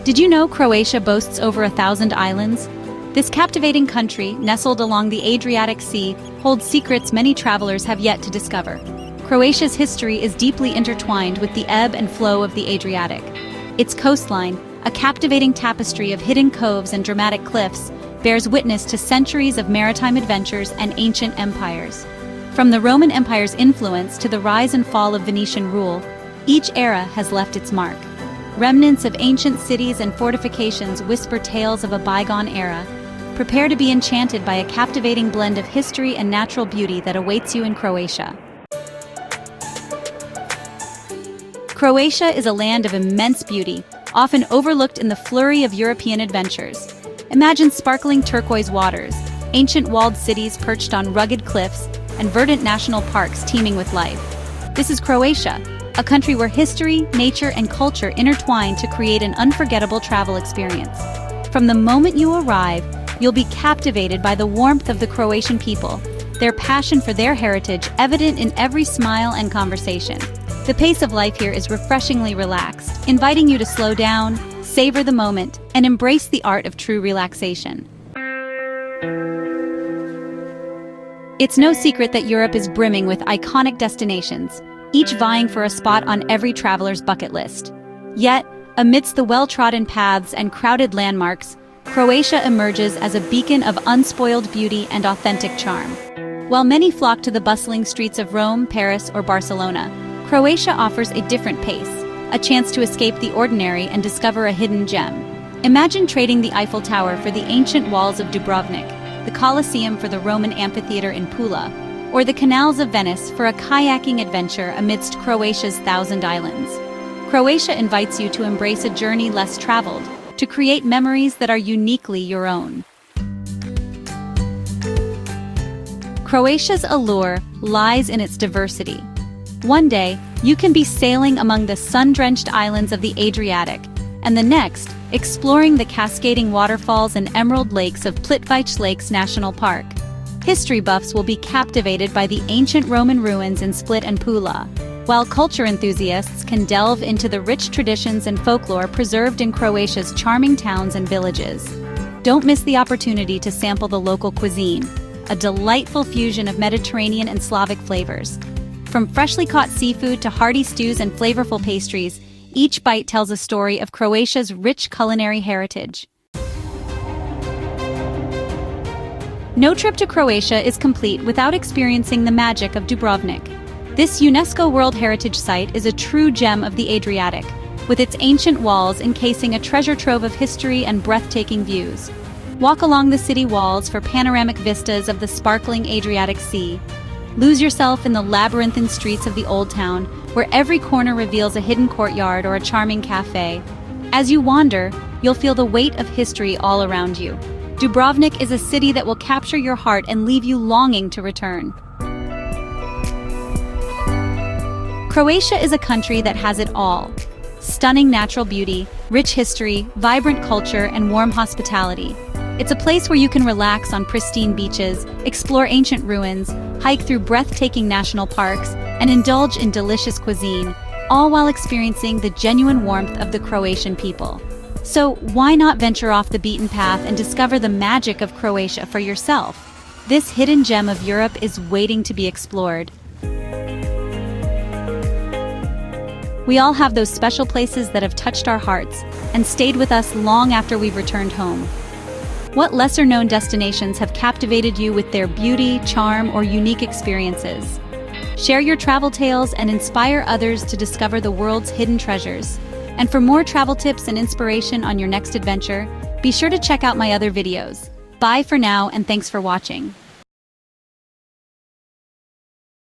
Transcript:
Did you know Croatia boasts over 1,000 islands? This captivating country, nestled along the Adriatic Sea, holds secrets many travelers have yet to discover. Croatia's history is deeply intertwined with the ebb and flow of the Adriatic. Its coastline, a captivating tapestry of hidden coves and dramatic cliffs, bears witness to centuries of maritime adventures and ancient empires. From the Roman Empire's influence to the rise and fall of Venetian rule, each era has left its mark. Remnants of ancient cities and fortifications whisper tales of a bygone era. Prepare to be enchanted by a captivating blend of history and natural beauty that awaits you in Croatia. Croatia is a land of immense beauty, often overlooked in the flurry of European adventures. Imagine sparkling turquoise waters, ancient walled cities perched on rugged cliffs, and verdant national parks teeming with life. This is Croatia, a country where history, nature, and culture intertwine to create an unforgettable travel experience. From the moment you arrive, you'll be captivated by the warmth of the Croatian people, their passion for their heritage evident in every smile and conversation. The pace of life here is refreshingly relaxed, inviting you to slow down, savor the moment, and embrace the art of true relaxation. It's no secret that Europe is brimming with iconic destinations, each vying for a spot on every traveler's bucket list. Yet, amidst the well-trodden paths and crowded landmarks, Croatia emerges as a beacon of unspoiled beauty and authentic charm. While many flock to the bustling streets of Rome, Paris, or Barcelona, Croatia offers a different pace, a chance to escape the ordinary and discover a hidden gem. Imagine trading the Eiffel Tower for the ancient walls of Dubrovnik, the Colosseum for the Roman amphitheater in Pula, or the canals of Venice for a kayaking adventure amidst Croatia's 1,000 islands. Croatia invites you to embrace a journey less traveled, to create memories that are uniquely your own. Croatia's allure lies in its diversity. One day, you can be sailing among the sun-drenched islands of the Adriatic, and the next, exploring the cascading waterfalls and emerald lakes of Plitvice Lakes National Park. History buffs will be captivated by the ancient Roman ruins in Split and Pula, while culture enthusiasts can delve into the rich traditions and folklore preserved in Croatia's charming towns and villages. Don't miss the opportunity to sample the local cuisine, a delightful fusion of Mediterranean and Slavic flavors. From freshly caught seafood to hearty stews and flavorful pastries, each bite tells a story of Croatia's rich culinary heritage. No trip to Croatia is complete without experiencing the magic of Dubrovnik. This UNESCO World Heritage Site is a true gem of the Adriatic, with its ancient walls encasing a treasure trove of history and breathtaking views. Walk along the city walls for panoramic vistas of the sparkling Adriatic Sea. Lose yourself in the labyrinthine streets of the Old Town, where every corner reveals a hidden courtyard or a charming cafe. As you wander, you'll feel the weight of history all around you. Dubrovnik is a city that will capture your heart and leave you longing to return. Croatia is a country that has it all. Stunning natural beauty, rich history, vibrant culture, and warm hospitality. It's a place where you can relax on pristine beaches, explore ancient ruins, hike through breathtaking national parks, and indulge in delicious cuisine, all while experiencing the genuine warmth of the Croatian people. So why not venture off the beaten path and discover the magic of Croatia for yourself? This hidden gem of Europe is waiting to be explored. We all have those special places that have touched our hearts and stayed with us long after we've returned home. What lesser-known destinations have captivated you with their beauty, charm, or unique experiences? Share your travel tales and inspire others to discover the world's hidden treasures. And for more travel tips and inspiration on your next adventure, be sure to check out my other videos. Bye for now, and thanks for watching.